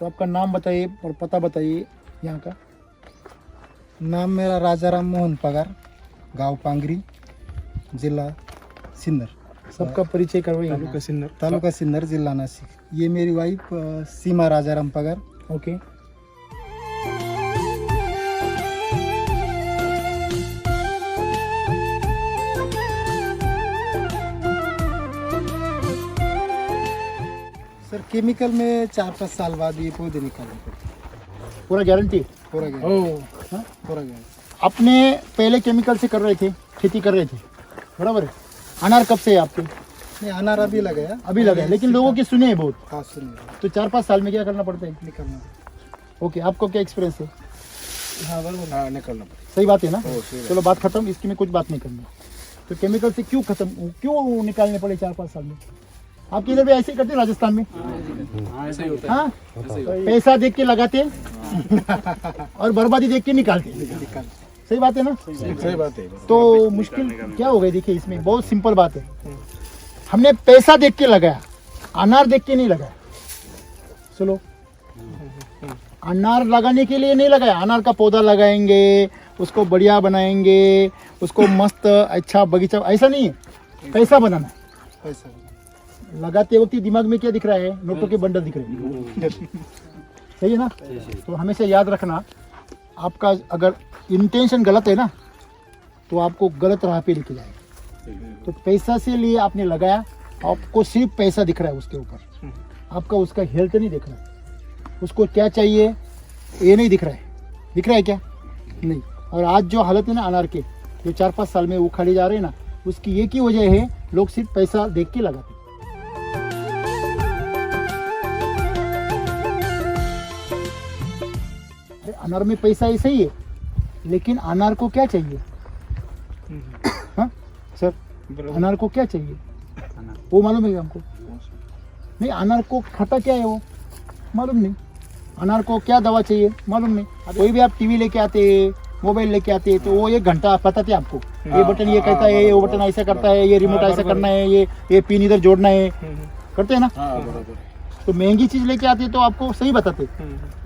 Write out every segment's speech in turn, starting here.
तो आपका नाम बताइए और पता बताइए यहाँ का। नाम मेरा राजाराम मोहन पगार, गांव पांगरी, जिला सिन्नर। सबका परिचय करवाइए। तालुका सिन्नर, जिला नासिक। ये मेरी वाइफ सीमा राजाराम पगार। ओके। सर केमिकल में 4-5 साल बाद ये पौधे निकालने पड़ते हैं। पूरा गारंटी? पूरा गया, हाँ? पूरा गया। अपने पहले केमिकल से कर रहे थे, खेती कर रहे थे, बराबर है। अनार कब से है आपके? नहीं, अनार अभी लगाया। अभी लगा है, लेकिन लोगों की सुने हैं बहुत। हाँ, सुनिए, तो 4-5 साल में क्या करना पड़ता है? निकालना। ओके, आपको क्या एक्सपीरियंस है? हाँ बराबर, हाँ निकालना। सही बात है ना? चलो बात खत्म, इसकी में कुछ बात नहीं करनी। तो केमिकल से क्यों निकालने पड़े 4-5 साल में? आपके इधर भी ऐसे ही करते हैं राजस्थान में? हाँ, पैसा देख के लगाते और बर्बादी देख के निकालते। सही बात है ना? सही बात है। तो मुश्किल क्या हो गई? देखिए इसमें बहुत सिंपल बात है। हमने पैसा देख के लगाया, अनार देख के नहीं लगाया। चलो, अनार लगाने के लिए नहीं लगाया, अनार का पौधा लगाएंगे, उसको बढ़िया बनाएंगे, उसको मस्त अच्छा बगीचा, ऐसा नहीं है। पैसा बनाना पैसा लगाते वक्त ही दिमाग में क्या दिख रहा है? नोटों के बंडल दिख रहे हैं। सही है ना? तो हमेशा याद रखना, आपका अगर इंटेंशन गलत है ना, तो आपको गलत राह पे लेके जाएगा। तो पैसा से लिए आपने लगाया, आपको सिर्फ पैसा दिख रहा है उसके ऊपर, आपका उसका हेल्थ नहीं दिख रहा है, उसको क्या चाहिए ये नहीं दिख रहा है। दिख रहा है क्या? नहीं। और आज जो हालत है ना अनार के, जो 4-5 साल में उखाड़े जा रहे हैं ना, उसकी एक ही वजह है, लोग सिर्फ पैसा देख के लगाते। अनार में पैसा ऐसा ही है, लेकिन अनार को क्या चाहिए? हाँ सर, अनार को क्या चाहिए वो मालूम है हमको? नहीं, अनार को खाता क्या है वो मालूम नहीं। अनार को क्या दवा चाहिए मालूम नहीं। कोई भी आप टीवी लेके आते, मोबाइल लेके आते, तो वो 1 घंटा बताते आपको, ये बटन ये कहता है, वो बटन ऐसा करता है, ये रिमोट ऐसा करना है, ये पिन इधर जोड़ना है, करते हैं ना? तो महंगी चीज लेके आते तो आपको सही बताते,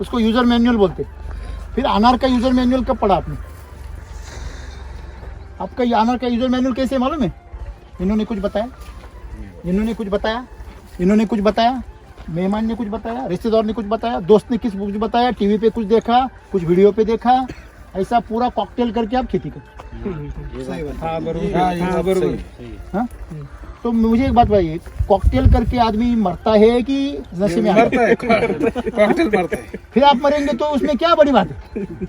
उसको यूजर मैनुअल बोलते। फिर अनार का यूजर मैनुअल कब पढ़ा आपने? आपका ये अनार का यूजर मैनुअल कैसे मालूम है? इन्होंने कुछ बताया, इन्होंने कुछ बताया, इन्होंने कुछ बताया, मेहमान ने कुछ बताया, रिश्तेदार ने कुछ बताया, दोस्त ने कुछ बताया, टीवी पे कुछ देखा, कुछ वीडियो पे देखा, ऐसा पूरा कॉकटेल करके आप खेती करो। सही बात। हाँ बरोबर। हाँ, तो मुझे एक बात बताइए, कॉकटेल करके आदमी मरता है कि नशे में आता है? कॉकटेल मरता है। फिर आप मरेंगे तो उसमें क्या बड़ी बात है?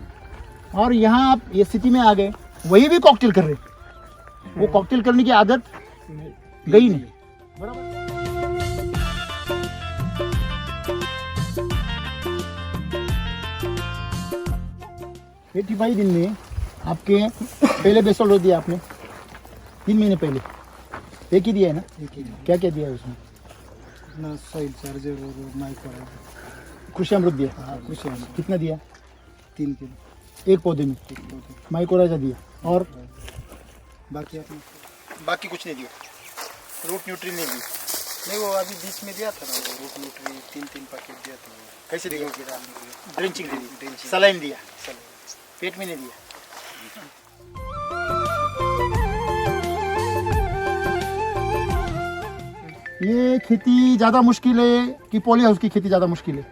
और यहाँ आप ये स्थिति में आ गए, वही भी कॉकटेल कर रहे, वो कॉकटेल करने की आदत गई नहीं। बराबर। 85 दिन में आपके पहले बेसल डोज दिया आपने 3 महीने पहले, एक ही दिया है ना? एक ही क्या क्या दिया है उसमें? ना सॉइल चार्जर और माइक्रो कृषि अमृत दिया? हाँ, कुछ है। कितना दिया? 3 किलो एक पौधे में? एक पौधे। माइक्रोराइजा दिया और बाकी आपने बाकी कुछ नहीं दिया? रूट न्यूट्री नहीं दी? नहीं, वो अभी बीच में दिया था ना, वो रूट न्यूट्री 3-3 पैकेट दिया था। कैसे दिया? की डालने के लिए ड्रिंचिंग दी? ड्रिंचिंग। सलाइन दिया? चलो। पेट में नहीं दिया? ये खेती ज़्यादा मुश्किल है कि पॉली हाउस की खेती ज़्यादा मुश्किल है?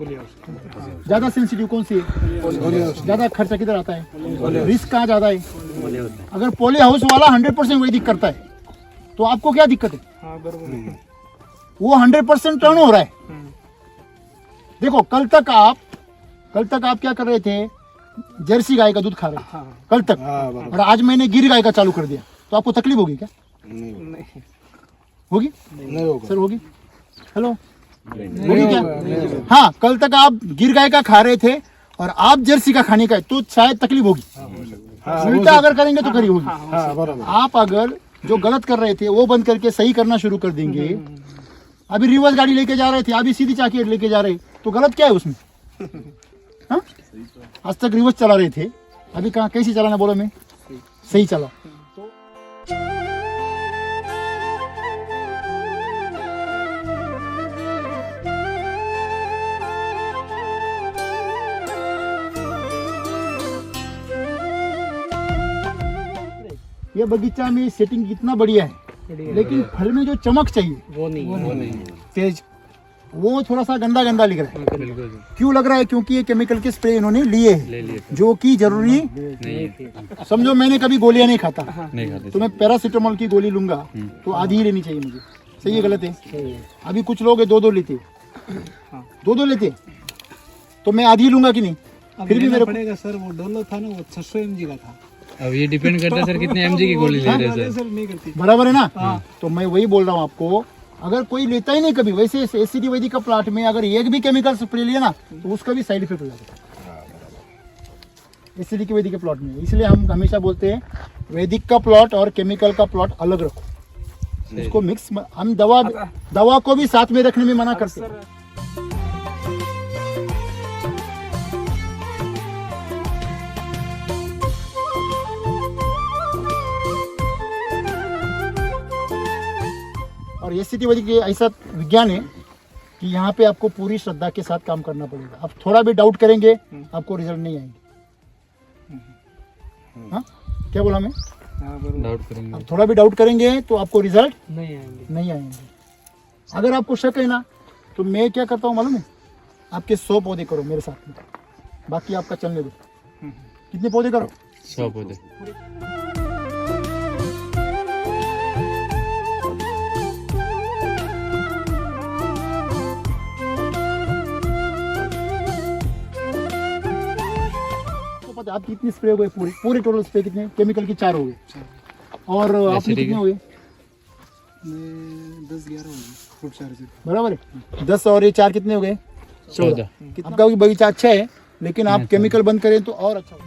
ज़्यादा सेंसिटिव कौन सी है? ज़्यादा खर्चा किधर आता है? रिस्क कहाँ ज़्यादा है? अगर पॉली हाउस वाला 100% वैदिक करता है तो आपको क्या दिक्कत है? वो 100% टर्न हो रहा है। देखो, कल तक आप क्या कर रहे थे? जर्सी गाय का दूध खा रहे थे कल तक, और आज मैंने गिर गाय का चालू कर दिया, तो आपको तकलीफ होगी क्या? नहीं होगी? नहीं होगा सर होगी? हेलो, होगी क्या? हाँ, कल तक आप गिर गाय का खा रहे थे और आप जर्सी का खाने का है, तो शायद तकलीफ होगी। उल्टा अगर करेंगे तो करी होगी। हाँ बराबर। आप अगर जो गलत कर रहे थे वो बंद करके सही करना शुरू कर देंगे, अभी रिवर्स गाड़ी लेके जा रहे थे, अभी सीधी चाकी लेके जा रहे, तो गलत क्या है उसमें? हाँ? आज तक रिवर्स चला रहे थे, अभी कहाँ कैसे चलाना बोलो? मैं सही चला। ये बगीचा में सेटिंग कितना बढ़िया है, लेकिन फल में जो चमक चाहिए वो नहीं तेज, वो थोड़ा सा गंदा गंदा लिख रहा है। बिल्कुल क्यों लग रहा है? क्योंकि ये केमिकल के स्प्रे इन्होंने लिए हैं, ले लिए जो कि जरूरी नहीं समझो। मैंने कभी गोलियां नहीं खाता, नहीं खाते तो मैं पैरासीटामोल की गोली लूंगा तो आधी ही लेनी चाहिए मुझे। सही है गलत है? अभी कुछ लोग 2-2 लेते, 2-2 लेते, तो मैं आधी लूंगा कि नहीं? फिर भी मेरे को पड़ेगा सर। वो डोलो था ना, वो 600 mg का था। अब ये डिपेंड करता है सर कितने एमजी की गोली ले रहे हैं सर। सर नहीं करती। बराबर है ना? तो मैं वही बोल रहा हूँ आपको, अगर कोई लेता ही नहीं कभी, वैसे एसिडी वैदिक का प्लॉट में अगर एक भी केमिकल स्प्रे लिया ना तो उसका भी साइड इफेक्ट हो जाता है एसिडी की वैदिक के प्लॉट में। इसलिए हम हमेशा बोलते हैं वैदिक का प्लॉट और केमिकल का प्लॉट अलग रखो, उसको मिक्स। हम दवा को भी साथ में रखने में मना करते हैं। और एसिडी वैदिक ऐसा विज्ञान है कि यहाँ पे आपको पूरी श्रद्धा के साथ काम करना पड़ेगा। आप थोड़ा भी डाउट करेंगे आपको रिजल्ट नहीं आएंगे। हाँ, क्या बोला मैं? डाउट करेंगे आप थोड़ा भी डाउट करेंगे तो आपको रिजल्ट नहीं आएंगे। अगर आपको शक है ना, तो मैं क्या करता हूँ मालूम है? आपके 100 पौधे करो मेरे साथ में, बाकी आपका चलने दो। कितने पौधे करो? 100 पौधे। आप कितनी स्प्रे हो गए? पूरे टोटल स्प्रे कितने? केमिकल की 4 हो गए, और आपने कितने हो गए? 10-11 हो गए फ्रूट चार्जर। बराबर है। 10 और ये 4 कितने हो गए? 14। आपका बगीचा अच्छा है, लेकिन आप केमिकल बंद करें तो और अच्छा होगा।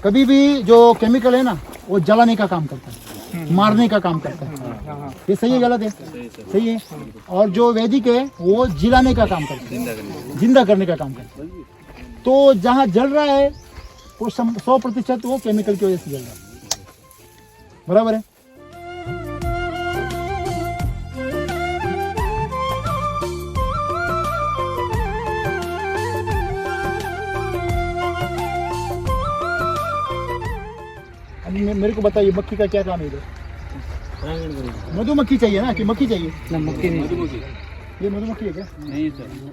कभी भी जो केमिकल है ना, वो जलाने का काम करता है, मारने का काम करता है। ये सही है गलत है? सही है। और जो वैदिक है वो जिलाने का काम करता है, जिंदा करने का काम करता है। तो जहाँ जल रहा है वो 100% वो केमिकल की वजह से जल रहा है। बराबर है? अब मेरे को बताइए, मक्खी का क्या काम है इधर? मधुमक्खी चाहिए ना, कि मक्खी चाहिए? मक्खी नहीं, ये मधुमक्खी है क्या?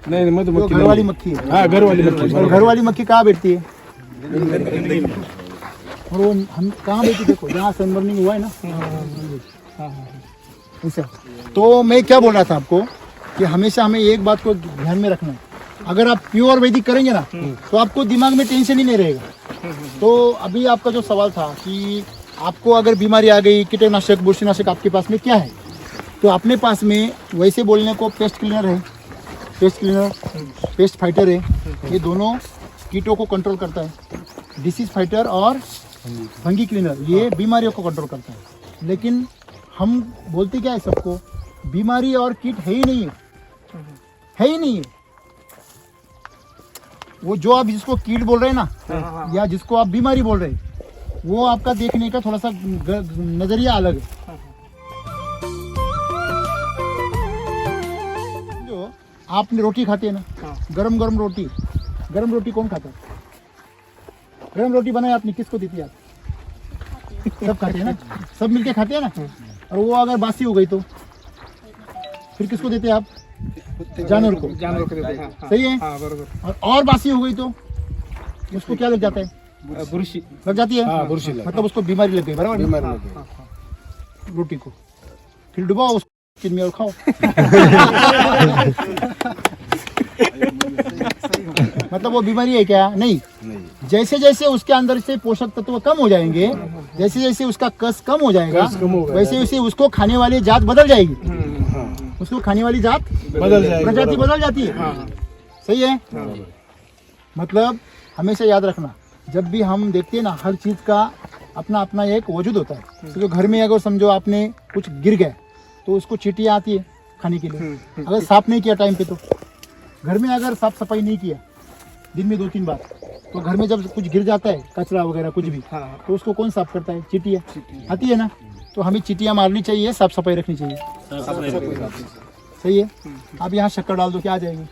नहीं मधुमक्खी घर वाली मक्खी है। हाँ, घर वाली मक्खी। और घर वाली मक्खी कहाँ बैठती है? और वो हम कहाँ बैठी? देखो जहाँ सनबर्निंग हुआ है ना, ऐसा। तो मैं क्या बोल रहा था आपको कि हमेशा हमें एक बात को ध्यान में रखना है, अगर आप प्योर वैदिक करेंगे ना तो आपको दिमाग में टेंशन ही नहीं रहेगा। तो अभी आपका जो सवाल था कि आपको अगर बीमारी आ गई, कीटनाशक बुरशीनाशक आपके पास में क्या है, तो अपने पास में वैसे बोलने को पेस्ट क्लीनर है, पेस्ट फाइटर है। ये दोनों कीटों को कंट्रोल करता है। डिसीज फाइटर और फंगी क्लीनर ये बीमारियों को कंट्रोल करता है। लेकिन हम बोलते क्या है सबको, बीमारी और कीट है ही नहीं है ही नहीं है। वो जो आप जिसको कीट बोल रहे हैं ना, या जिसको आप बीमारी बोल रहे हैं, वो आपका देखने का थोड़ा सा नजरिया अलग है। जो आपने रोटी खाते हैं ना, गरम गरम रोटी कौन खाता है? गरम रोटी बनाए आपने, किसको देती है? आप सब खाते हैं ना, सब मिलके खाते हैं ना। और वो अगर बासी हो गई तो फिर किसको देते हैं आप? जानवर को देते हैं। सही है। और बासी हो गई तो उसको क्या लग जाता है? बुरशी लग जाती है। मतलब उसको बीमारी लग गई। बराबर? बीमारी लग गई। रोटी को फिर डुबाओ उसको किचन में और खाओ। मतलब वो बीमारी है क्या? नहीं। जैसे जैसे उसके अंदर से पोषक तत्व कम हो जाएंगे, जैसे जैसे उसका कस कम हो जाएगा, वैसे वैसे उसको खाने वाली जात बदल जाएगी। उसको खाने वाली जात बदल जाएगी, प्रजाति बदल जाती है। सही है। मतलब हमेशा याद रखना, जब भी हम देखते हैं ना, हर चीज का अपना अपना एक वजूद होता है। तो जो घर में अगर समझो आपने कुछ गिर गया तो उसको चींटियां आती है खाने के लिए। अगर साफ नहीं किया टाइम पे, तो घर में अगर साफ सफाई नहीं किया दिन में 2-3 बार, तो घर में जब कुछ गिर जाता है, कचरा वगैरह कुछ भी, तो उसको कौन साफ करता है? चींटियां आती है ना। तो हमें चींटियां मारनी चाहिए, साफ सफाई रखनी चाहिए। सही है। आप यहाँ शक्कर डाल दो, क्या आ जाएगी?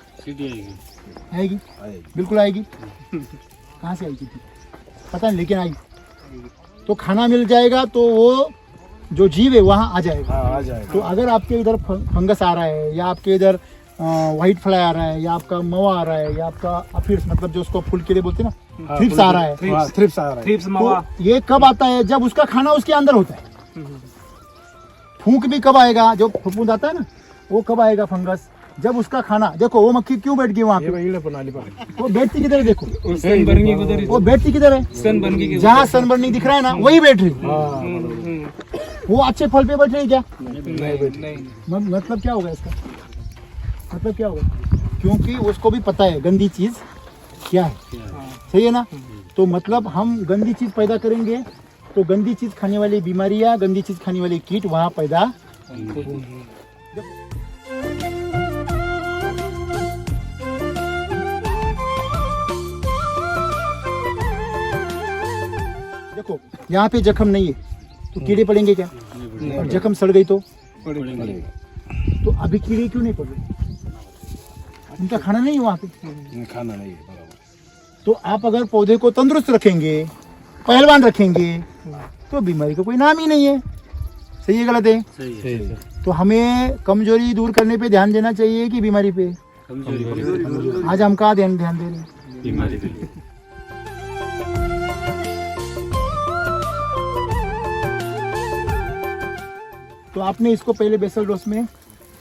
आएगी, बिल्कुल आएगी। कहाँ से आई थी पता नहीं, लेकिन आई। तो खाना मिल जाएगा तो वो जो जीव है वहाँ आ जाएगा। आ जाएगा। तो अगर आपके इधर फंगस आ रहा है, या आपके इधर व्हाइट फ्लाई आ रहा है, या आपका मवा आ रहा है, या आपका अफिड्स मतलब जो उसको फूल कीड़े बोलते हैं ना, थ्रिप्स आ रहा है, थ्रिप्स आ रहा है। थ्रिप्स मवा। तो ये कब आता है? जब उसका खाना उसके अंदर होता है। फूंक भी कब आएगा? जो फफूंद आता है ना, वो कब आएगा फंगस? जब उसका खाना, देखो वो मक्खी क्यों बैठ गई वहाँ पे? वो बैठती किधर है? देखो वो बैठती किधर है? जहाँ सनबर्निंग दिख रहा है ना, वही बैठ रही। वो अच्छे फल पे बैठ रही क्या? मतलब क्या होगा इसका? मतलब क्या होगा? क्योंकि उसको भी पता है गंदी चीज क्या है। सही है ना? तो मतलब हम गंदी चीज पैदा करेंगे तो गंदी चीज खाने वाली बीमारियां, गंदी चीज खाने वाले कीट वहां पैदा होंगे। देखो यहाँ पे जख्म नहीं है तो कीड़े पड़ेंगे क्या? और जख्म सड़ गई तो अभी कीड़े क्यों नहीं पड़ रहे? उनका खाना नहीं है वहाँ पे, खाना नहीं है बराबर। तो आप अगर पौधे को तंदुरुस्त रखेंगे, पहलवान रखेंगे, तो बीमारी का कोई नाम ही नहीं है। सही है गलत है? सही है। तो हमें कमजोरी दूर करने पे ध्यान देना चाहिए कि बीमारी पे? आज हम कहाँ ध्यान दे रहे हैं? बीमारी पे। तो आपने इसको पहले बेसल डोज में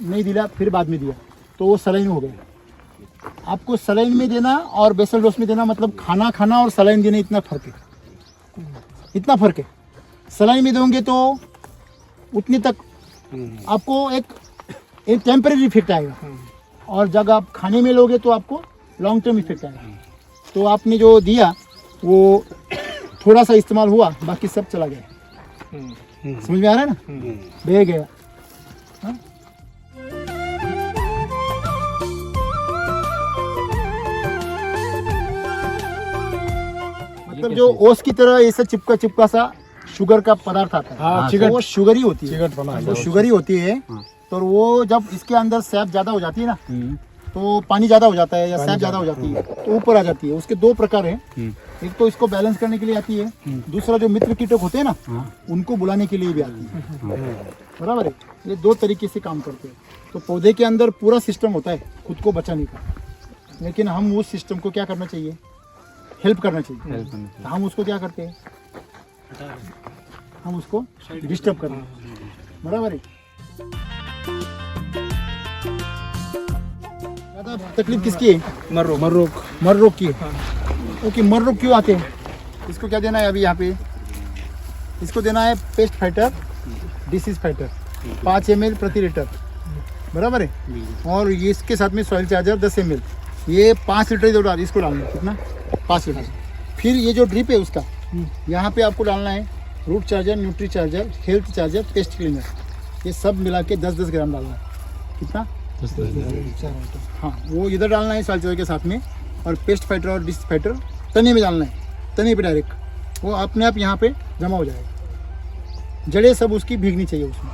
नहीं दिया, फिर बाद में दिया, तो वो सलाइन हो गया। आपको सलाइन में देना और बेसल डोज में देना मतलब खाना खाना और सलाइन देना इतना फर्क है, इतना फर्क है। सलाइन में दोगे तो उतनी तक आपको एक टेम्परेरी इफेक्ट आएगा, और जब आप खाने में लोगे तो आपको लॉन्ग टर्म इफेक्ट आएगा। तो आपने जो दिया वो थोड़ा सा इस्तेमाल हुआ, बाकी सब चला गया। समझ में आ रहा है ना? बह गया। हाँ? मतलब जो ओस की तरह ऐसा चिपका चिपका सा शुगर का पदार्थ आता है। हाँ, तो वो शुगर ही होती है। चिकट बना तो शुगर ही होती है। तो वो जब इसके अंदर सैप ज्यादा हो जाती है ना, तो पानी ज्यादा हो जाता है या सैप ज्यादा हो जाती है तो ऊपर आ जाती है। उसके दो प्रकार हैं, एक तो इसको बैलेंस करने के लिए आती है, दूसरा जो मित्र कीटक होते हैं ना, उनको बुलाने के लिए भी आती है। बराबर है? ये दो तरीके से काम करते हैं। तो पौधे के अंदर पूरा सिस्टम होता है खुद को बचाने का, लेकिन हम उस सिस्टम को क्या करना चाहिए? हेल्प करना चाहिए। तो हम उसको क्या करते हैं? हम उसको डिस्टर्ब करते हैं। बराबर है? ज्यादा तकलीफ किसकी है? मर रोग की है। ओके, मर रोग क्यों आते हैं? इसको क्या देना है अभी यहाँ पे? इसको देना है paste fighter, disease fighter 5 ml प्रति लीटर। बराबर है? और ये इसके साथ में सॉइल चार्जर 10 ml, ये 5 लीटर जो डाल, इसको डालना है। कितना? 5 लीटर। फिर ये जो ड्रिप है उसका, यहाँ पे आपको डालना है root charger, nutri charger, health charger, paste cleaner, ये सब मिला के 10-10 ग्राम डालना है। कितना? 10। हाँ, वो इधर डालना है सॉइल चार्जर के साथ में, और पेस्ट फाइटर और डिस फाइटर तने में डालना है, तने पे डायरेक्ट। वो अपने आप यहाँ पे जमा हो जाएगा। जड़ें सब उसकी भीगनी चाहिए, उसमें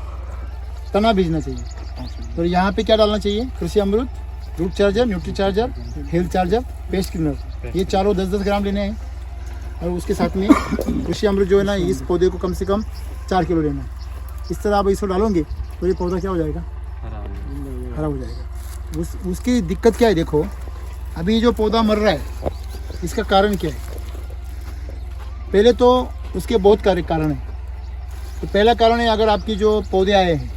तना भीगना चाहिए। तो यहाँ पे क्या डालना चाहिए? Krishi Amrit, root charger, nutri charger, health charger, paste cleaner, ये चारों 10-10 ग्राम लेने हैं। और उसके साथ में कृषि अमृत जो है ना, इस पौधे को कम से कम 4 किलो लेना है। इस तरह आप इसको डालोगे तो ये पौधा क्या हो जाएगा? हरा हो जाएगा। उसकी दिक्कत क्या है? देखो अभी जो पौधा मर रहा है, इसका कारण क्या है? पहले तो उसके बहुत कारण है। तो पहला कारण है, अगर आपकी जो पौधे आए हैं,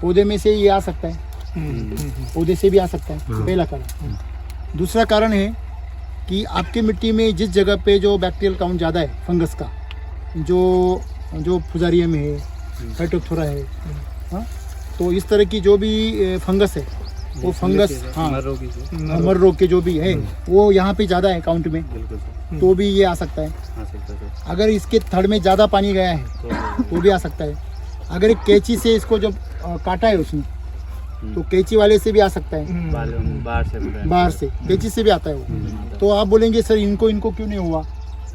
पौधे में से ये आ सकता है, पौधे से भी आ सकता है, पहला कारण। दूसरा कारण है कि आपकी मिट्टी में जिस जगह पे जो बैक्टीरियल काउंट ज़्यादा है फंगस का, जो फुजारियम है, फाइटोप्थोरा है, हाँ, तो इस तरह की जो भी फंगस है, वो फंगस, हाँ, मर रोग के जो भी है वो यहाँ पे ज़्यादा है काउंट में, तो भी ये आ सकता है। अगर इसके थड़ में ज़्यादा पानी गया है तो भी आ सकता है। अगर एक कैंची से इसको जब काटा है उसने, तो कैंची वाले से भी आ सकता है, बाहर से कैंची से भी आता है वो। तो आप बोलेंगे सर इनको क्यों नहीं हुआ?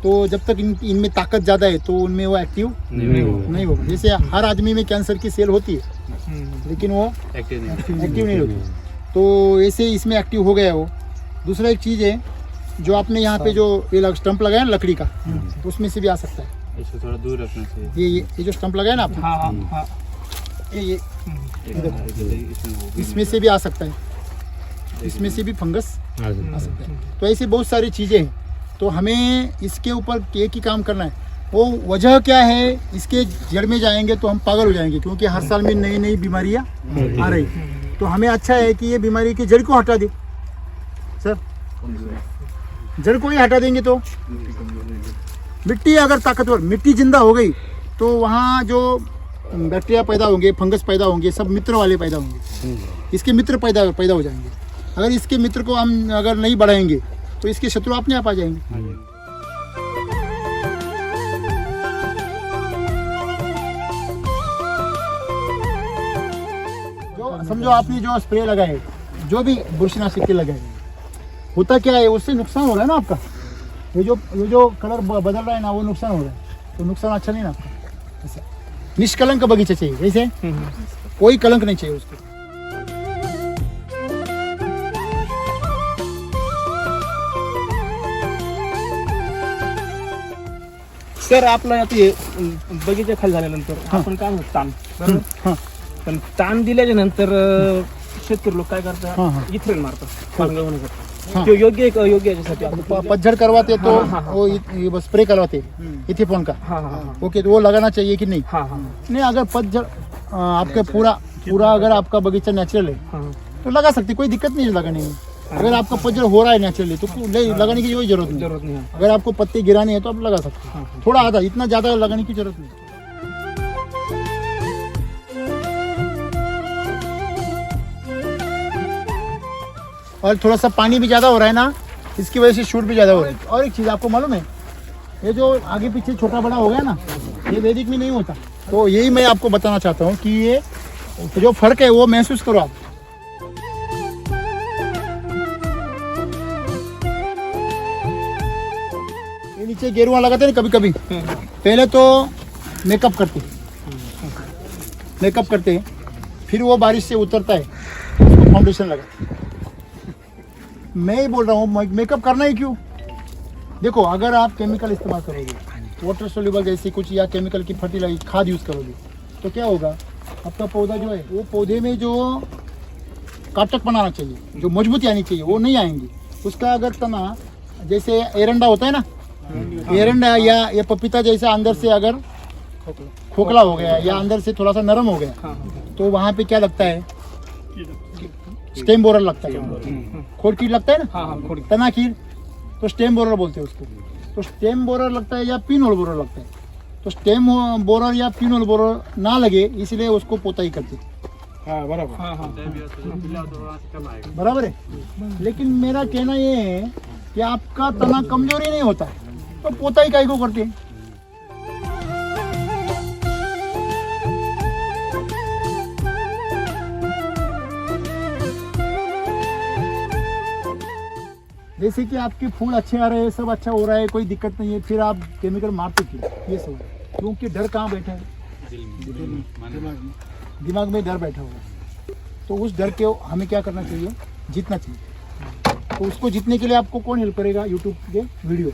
तो जब तक इनमें ताकत ज़्यादा है तो उनमें वो एक्टिव नहीं होगा। जैसे हर आदमी में कैंसर की सेल होती है, लेकिन वो एक्टिव नहीं होती। तो ऐसे इसमें एक्टिव हो गया वो। दूसरा एक चीज़ है जो आपने यहाँ पे जो ये स्टंप लगाया ना लकड़ी का, तो उसमें से भी आ सकता है। इसको थोड़ा दूर रखना चाहिए। ये जो स्टंप लगाया ना आपने, हाँ हाँ हाँ ये इसमें से भी आ सकता है, इसमें से भी फंगस आ सकता है। तो ऐसी बहुत सारी चीज़ें हैं। तो हमें इसके ऊपर एक ही काम करना है। वो वजह क्या है, इसके जड़ में जाएंगे तो हम पागल हो जाएंगे, क्योंकि हर साल में नई नई बीमारियां आ रही। तो हमें अच्छा है कि ये बीमारी की जड़ को हटा दे सर। जड़ को ही हटा देंगे तो मिट्टी अगर ताकतवर, मिट्टी जिंदा हो गई तो वहाँ जो बैक्टीरिया पैदा होंगे, फंगस पैदा होंगे, सब मित्र वाले पैदा होंगे। इसके मित्र पैदा हो जाएंगे। अगर इसके मित्र को हम अगर नहीं बढ़ाएंगे तो इसके शत्रु अपने आप आ जाएंगे। जो समझो आपने जो स्प्रे लगाए, जो भी बुरशीनाशक के लगाए, होता क्या है, उससे नुकसान हो रहा है ना आपका। ये जो कलर बदल रहा है ना, वो नुकसान हो रहा है। तो नुकसान अच्छा नहीं ना आपका। ऐसा निष्कलंक बगीचा चाहिए, जैसे कोई कलंक नहीं चाहिए उसको। सर आपला आता हे बगीचा खाली झाल्यानंतर आपण काय म्हणतो ताण, बरोबर? हां पण ताण दिल्याच्या नंतर शेतकरी लोक काय हां, करतात, हां. इथरेन मारतात पानगळ होण्यासाठी। हां. तो योग्य आहे का अयोग्य आहे याच्यासाठी आपण पतझड़ करवाते तो हाँ, हाँ, वो स्प्रे करवाते इथेफोन का, हाँ हाँ हाँ ओके, तो वो लगाना चाहिए कि नहीं? हाँ हाँ नहीं, अगर पतझड़ आपके पूरा अगर आपका बगीचा नेचुरल है हाँ तो लगा सकते, कोई दिक्कत नहीं है लगाने में। अगर आपका पतझड़ हो रहा है नेचुरली तो लगाने की कोई जरूरत नहीं। जरूरत नहीं है। अगर आपको पत्ते गिराने हैं तो आप लगा सकते हैं, थोड़ा आधा, इतना ज्यादा लगाने की जरूरत नहीं। और थोड़ा सा पानी भी ज्यादा हो रहा है ना, इसकी वजह से शूट भी ज्यादा हो रहा है। और एक चीज आपको मालूम है, ये जो आगे पीछे छोटा बड़ा हो गया ना, ये वैदिक में नहीं होता। तो यही मैं आपको बताना चाहता हूँ कि ये जो फर्क है वो महसूस करो आप। ये नीचे गेरुआ लगाते हैं कभी कभी, पहले तो मेकअप करते हैं, फिर वो बारिश से उतरता है, उसको फाउंडेशन लगाते हैं। मैं ही बोल रहा हूँ मेकअप करना ही क्यों? देखो, अगर आप केमिकल इस्तेमाल करोगे, वाटर सोल्यूबल जैसी कुछ या केमिकल की फर्टिलाइजर खाद यूज़ करोगे, तो क्या होगा, आपका पौधा जो है वो पौधे में जो काटक बनाना चाहिए, जो मजबूती आनी चाहिए, वो नहीं आएंगी। उसका अगर तना जैसे एरंडा होता है ना, एरंडा या ये पपीता जैसा अंदर से अगर खोखला हो गया या अंदर से थोड़ा सा नरम हो गया, तो वहाँ पे क्या लगता है, स्टेम बोरर लगता है, खोड कीट लगता है ना, तना कीट, तो स्टेम बोरर बोलते हैं उसको। तो स्टेम बोरर लगता है या पिन होल बोरर लगता है। तो स्टेम बोरर या पिन होल बोरर ना लगे इसलिए उसको पोताई करते हैं। बराबर है। लेकिन मेरा कहना ये है कि आपका तना कमजोरी नहीं होता है तो पोताई काहे को करते हैं? जैसे कि आपके फूल अच्छे आ रहे हैं, सब अच्छा हो रहा है, कोई दिक्कत नहीं है, फिर आप केमिकल मारते क्यों? ये सब है क्योंकि डर कहाँ बैठा है, दिमाग में डर बैठा हुआ है। तो उस डर के हमें क्या करना चाहिए, जीतना चाहिए। तो उसको जीतने के लिए आपको कौन हेल्प करेगा? यूट्यूब के वीडियो।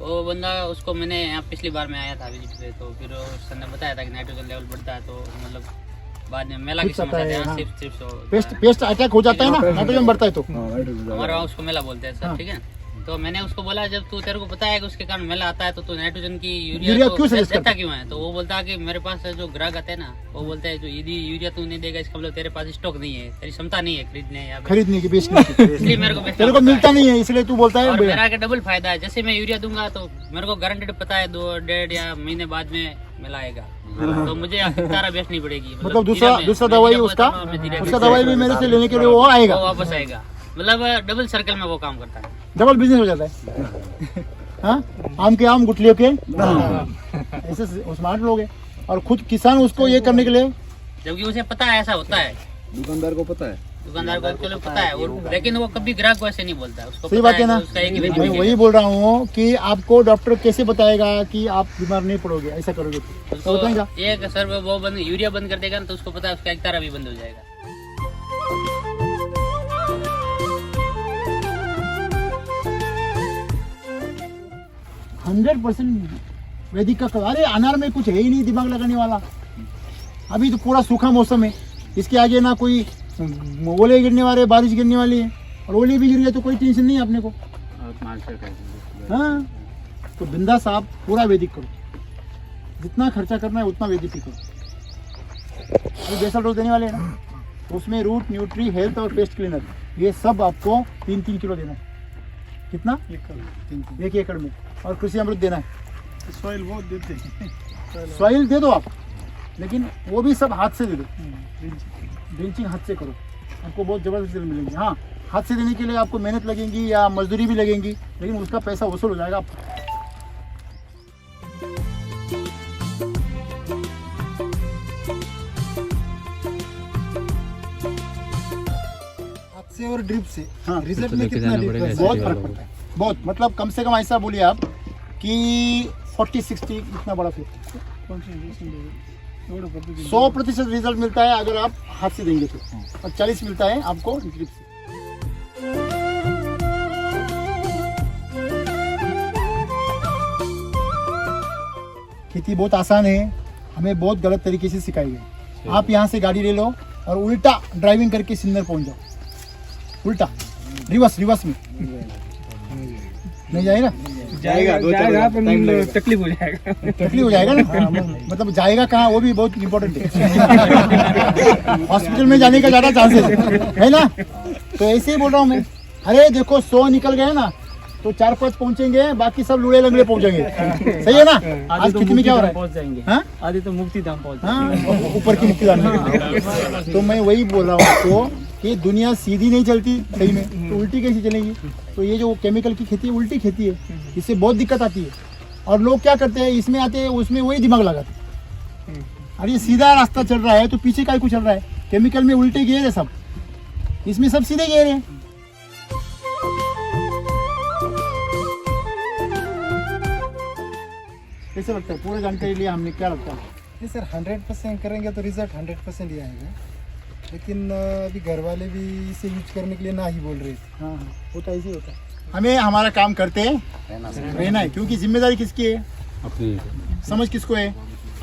वो बंदा, उसको मैंने यहाँ पिछली बार में आया था विजिट पे, तो फिर सर ने बताया था कि नाइट्रोजन लेवल बढ़ता है, तो मतलब बाद में मेला की समस्या है, हाँ। सिर्फ पेस्ट अटैक हो जाता है ना, नाइट्रोजन बढ़ता है तो हमारे वहाँ उसको मेला बोलते हैं सर, हाँ। ठीक है। तो मैंने उसको बोला, जब तू, तेरे को पता है कि उसके कारण मेला आता है, तो तू नाइट्रोजन की यूरिया यूरिया क्यों suggest देता करता है? क्यों है? तो वो बोलता है कि मेरे पास जो ग्राहक आते हैं ना, वो बोलते हैं जो यदि यूरिया तू नहीं देगा इसका मतलब तेरे पास स्टॉक नहीं है, तेरी क्षमता नहीं है खरीदने या खरीदने की, बेचने की। इसलिए मेरे को बेचना तेरे को पड़ता है। मिलता नहीं है इसलिए तू बोलता और है। मेरा के डबल फायदा है, जैसे मैं यूरिया दूंगा तो मेरे को गारंटेड पता है 2-1.5 या महीने बाद में मिला आएगा, तो मुझे तारा बेचनी पड़ेगी। मतलब दूसरा दवाई उसका दवाई भी मेरे से लेने के लिए वो आएगा, वो वापस आएगा, मतलब डबल सर्कल में वो काम करता है, डबल बिजनेस हो जाता है। हाँ, आम के आम गुठलियों के ऐसे स्मार्ट लोग हैं। और खुद किसान उसको ये करने के लिए, जबकि उसे पता है ऐसा होता है। दुकानदार को पता है, दुकानदार को एक्चुअली पता है, और लेकिन वो कभी ग्राहक को ऐसे नहीं बोलता, उसको सही पता बात है ना। उसका एक ही मैं benefit वही है। बोल रहा हूँ कि आपको डॉक्टर कैसे बताएगा कि आप बीमार नहीं पड़ोगे, ऐसा करोगे तो उसको बताएगा। एक सर वो बंद यूरिया बंद कर देगा ना, तो उसको पता है उसका एक तारा भी बंद हो जाएगा। 100% वैदिक का अरे अनार में कुछ है ही नहीं दिमाग लगाने वाला। अभी तो पूरा सूखा मौसम है, इसके आगे ना कोई ओले गिरने वाले, बारिश गिरने वाली है, और ओले भी गिर गया तो कोई टेंशन नहीं है अपने को। हाँ, तो बिंदास आप पूरा वैदिक करो, जितना खर्चा करना है उतना वैदिक ही करो। अभी जैसा डोज देने वाले हैं ना, तो उसमें रूट, न्यूट्री, हेल्थ और पेस्ट क्लीनर ये सब आपको 3-3 किलो देना है। कितना? 1 एकड़ में। और कृषि अमृत देना है। सॉइल बहुत देते हैं। सॉइल दे दो आप, लेकिन वो भी सब हाथ से दे दो। ड्रिंचिंग हाथ से करो, आपको बहुत ज़बरदस्त रिजल्ट मिलेंगे। हाँ, हाथ से देने के लिए आपको मेहनत लगेगी या मजदूरी भी लगेगी, लेकिन उसका पैसा वसूल हो जाएगा आपका। हाथ से और ड्रिप से हाँ, रिजल्ट में कितना डिफरेंस? बहुत फर्क पड़ता है, बहुत। मतलब कम से कम ऐसा बोलिए आप कि 40-60 इतना बड़ा फर्क। 100% रिजल्ट मिलता है अगर आप हाथ से देंगे तो, और 40 मिलता है आपको ड्रिप से। खेती बहुत आसान है, हमें बहुत गलत तरीके से सिखाई गई। आप यहाँ से गाड़ी ले लो और उल्टा ड्राइविंग करके सिन्नर पहुँच जाओ, उल्टा रिवर्स में नहीं जाएगा। जाएगा पर तकलीफ हो जाएगा। तकलीफ हो जाएगा ना। मतलब जाएगा कहाँ, वो भी बहुत इम्पोर्टेंट है। हॉस्पिटल में जाने का ज़्यादा चांसेस है ना। तो ऐसे ही बोल रहा हूँ मैं। अरे देखो 100 निकल गए ना, तो 4-5 पहुंचेंगे, बाकी सब लुड़े लंगड़े पहुंचेंगे। सही है ना। आज खेती में क्या हो रहा है? पहुंच जाएंगे। हाँ? आधे तो मुक्ति धाम पहुंच हाँ, ऊपर की मुक्ति दान। तो मैं वही बोल रहा हूँ आपको कि दुनिया सीधी नहीं चलती सही में, तो उल्टी कैसी चलेगी। तो ये जो केमिकल की खेती है, उल्टी खेती है, इससे बहुत दिक्कत आती है। और लोग क्या करते हैं, इसमें आते हैं उसमें वही दिमाग लगाते हैं। अरे सीधा रास्ता चल रहा है तो पीछे काय को चल रहा है। केमिकल में उल्टे गेयर है सब, इसमें सब सीधे गेयर है। कैसे लगता है? पूरे जानकारी लिया हमने, क्या लगता है? नहीं सर, 100% करेंगे तो रिजल्ट 100% ही आएगा। लेकिन अभी घर वाले भी इसे यूज करने के लिए ना ही बोल रहे थे। हाँ, होता ऐसे ही होता है। हमें हमारा काम करते हैं रहना है, क्योंकि जिम्मेदारी किसकी है? अपनी समझ किसको है?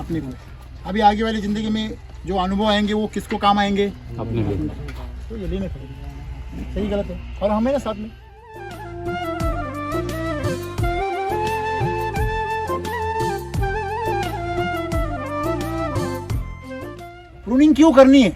अपने को। अभी आगे वाली जिंदगी में जो अनुभव आएंगे वो किसको काम आएंगे? अपने लिए। तो ये लेने पड़ेगा। सही गलत है, और हमें ना साथ में। प्रूनिंग क्यों करनी है?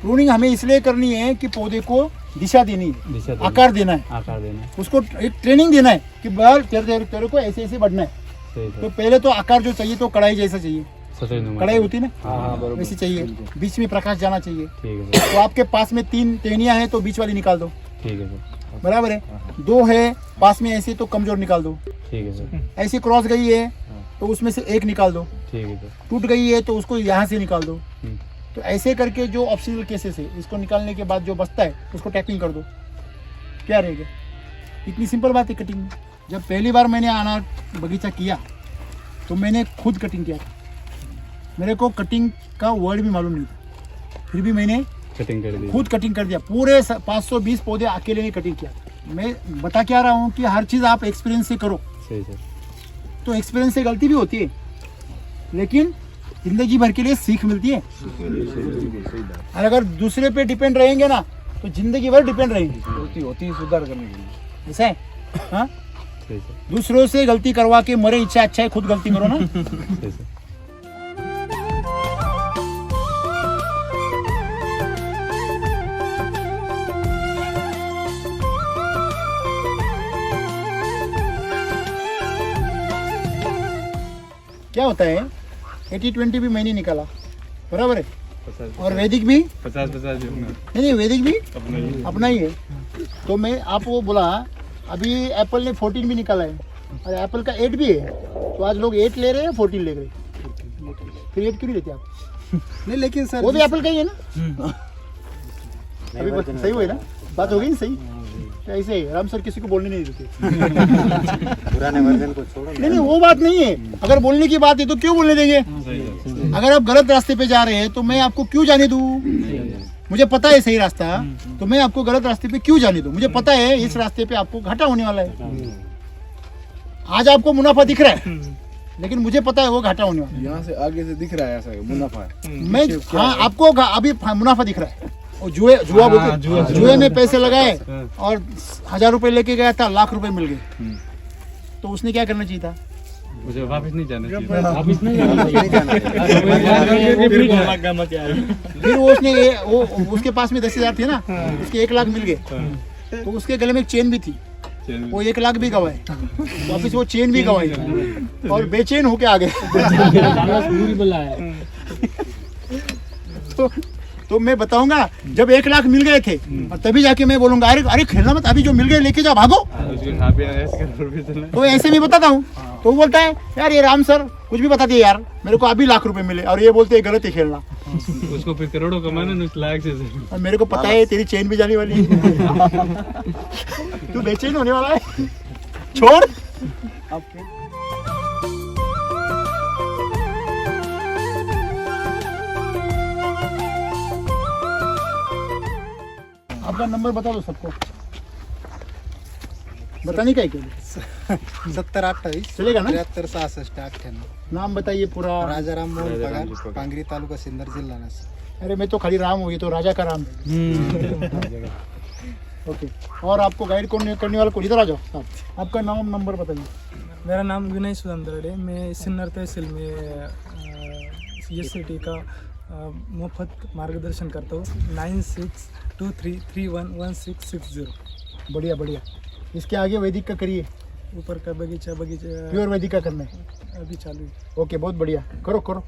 प्रूनिंग हमें इसलिए करनी है कि पौधे को दिशा देनी है, आकार देना है, आकार देना है। उसको एक ट्रेनिंग देना है कि बाहर तेरे को ऐसे ऐसे बढ़ना है। सही तो पहले तो आकार जो चाहिए तो कढ़ाई जैसा चाहिए, सही। कढ़ाई होती है ना, हाँ बरोबर। वैसी चाहिए। बीच में प्रकाश जाना चाहिए। ठीक है तो आपके पास में 3 टहनियां हैं तो बीच वाली निकाल दो, ठीक है सर। बराबर है। 2 है पास में ऐसे तो कमजोर निकाल दो। ठीक है सर। ऐसे क्रॉस गई है तो उसमें से एक निकाल दो। ठीक है सर। टूट गई है तो उसको यहाँ से निकाल दो। हम्म। तो ऐसे करके जो ऑप्शनल केसेस है, इसको निकालने के बाद जो बचता है उसको टैपिंग कर दो, क्या रहेगा? इतनी सिंपल बात है कटिंग में। जब पहली बार मैंने अनार बगीचा किया तो मैंने खुद कटिंग किया था। मेरे को कटिंग का वर्ड भी मालूम नहीं था, फिर भी मैंने कटिंग कर दी। खुद कटिंग कर दिया। पूरे 520 पौधे अकेले ने कटिंग किया। मैं बता क्या रहा हूँ कि हर चीज़ आप एक्सपीरियंस से करो। सही सर। तो एक्सपीरियंस से गलती भी होती है, लेकिन जिंदगी भर के लिए सीख मिलती है। और अगर दूसरे पे डिपेंड रहेंगे ना तो जिंदगी भर डिपेंड रहेंगे। होती सुधार करने के लिए। ऐसा है। हाँ, सही सर। दूसरों से गलती करवा के मरे इच्छा अच्छा है खुद गलती करो ना। सही सर। क्या होता है, 80-20 भी मैंने निकाला, बराबर है। और वैदिक भी 50-50 नहीं, वैदिक भी अपना ही है। तो मैं आपको बोला, अभी एप्पल ने 14 भी निकाला है और एप्पल का 8 भी है। तो आज लोग 8 ले रहे हैं, 14 ले रहे हैं। फिर 8 क्यों नहीं लेते आप? नहीं लेकिन सर वो भी एप्पल का ही है ना। अभी सही हुई ना, बात हो गई ना सही। तो ऐसे ही राम सर किसी को बोलने नहीं देते। पुराने वर्जन को छोड़ो नहीं वो बात नहीं है, अगर बोलने की बात है तो क्यों बोलने देंगे। अगर आप गलत रास्ते पे जा रहे हैं तो मैं आपको क्यों जाने दूं। मुझे पता है सही रास्ता, तो मैं आपको गलत रास्ते पे क्यों जाने दूं। मुझे पता है इस रास्ते पे आपको घाटा होने वाला है। आज आपको मुनाफा दिख रहा है, लेकिन मुझे पता है वो घाटा होने वाला है। यहाँ से आगे से दिख रहा है ऐसा मुनाफा है। मैं हाँ आपको अभी मुनाफा दिख रहा है। और जुआ बोलते, जुए में पैसे लगाए और 1000 रुपए लेके गया था, लाख रुपए मिल गए, तो उसने क्या करना चाहिए था। मुझे वापस नहीं जाना चाहिए। वापिस नहीं जाना फिर वो उसके पास में 10,000 थे ना, उसके 1 लाख मिल गए, तो उसके गले में एक चेन भी थी, वो 1 लाख भी गवाए, वापिस वो चेन भी गवाई और बेचैन होके आ गए। तो मैं बताऊंगा जब 1 लाख मिल गए थे, और तभी जाके मैं बोलूंगा अरे खेलना मत, अभी जो मिल गए लेके जाओ, भागो। उसको खा पिया ऐसे कर फिर चलना। तो ऐसे मैं बताता हूँ, तो वो बोलता है यार ये राम सर कुछ भी बता दिए यार, मेरे को अभी लाख रुपए मिले, और ये बोलते हैं गलत है खेलना। उसको फिर करोड़ों कमाना ना उस लाख से। और मेरे को पता है तेरी चेन भी जाने वाली है। तू बेचैन होने वाला है, छोड़। आपका नंबर बता दो सबको, बताने का है क्या। 7028 चलेगा ना। 7366 नाम बताइए पूरा। राजाराम मोहन पगार, पांगरी तालुका सिन्नर जिल्हा नाशिक। अरे मैं तो खाली राम हूँ, ये तो राजा का राम है। ओके, और आपको गाइड करने वाला कौन, इधर आ जाओ साहब, आपका नाम नंबर बताइए। मेरा नाम विनय सुंदरडे, मैं सिन्नर तहसील में SCT का मुफ्त मार्गदर्शन करता हूँ। 9623311660। बढ़िया बढ़िया, इसके आगे वैदिक का करिए, ऊपर का बगीचा प्योर वैदिक का करना है। अभी चालू है। ओके बहुत बढ़िया, करो करो।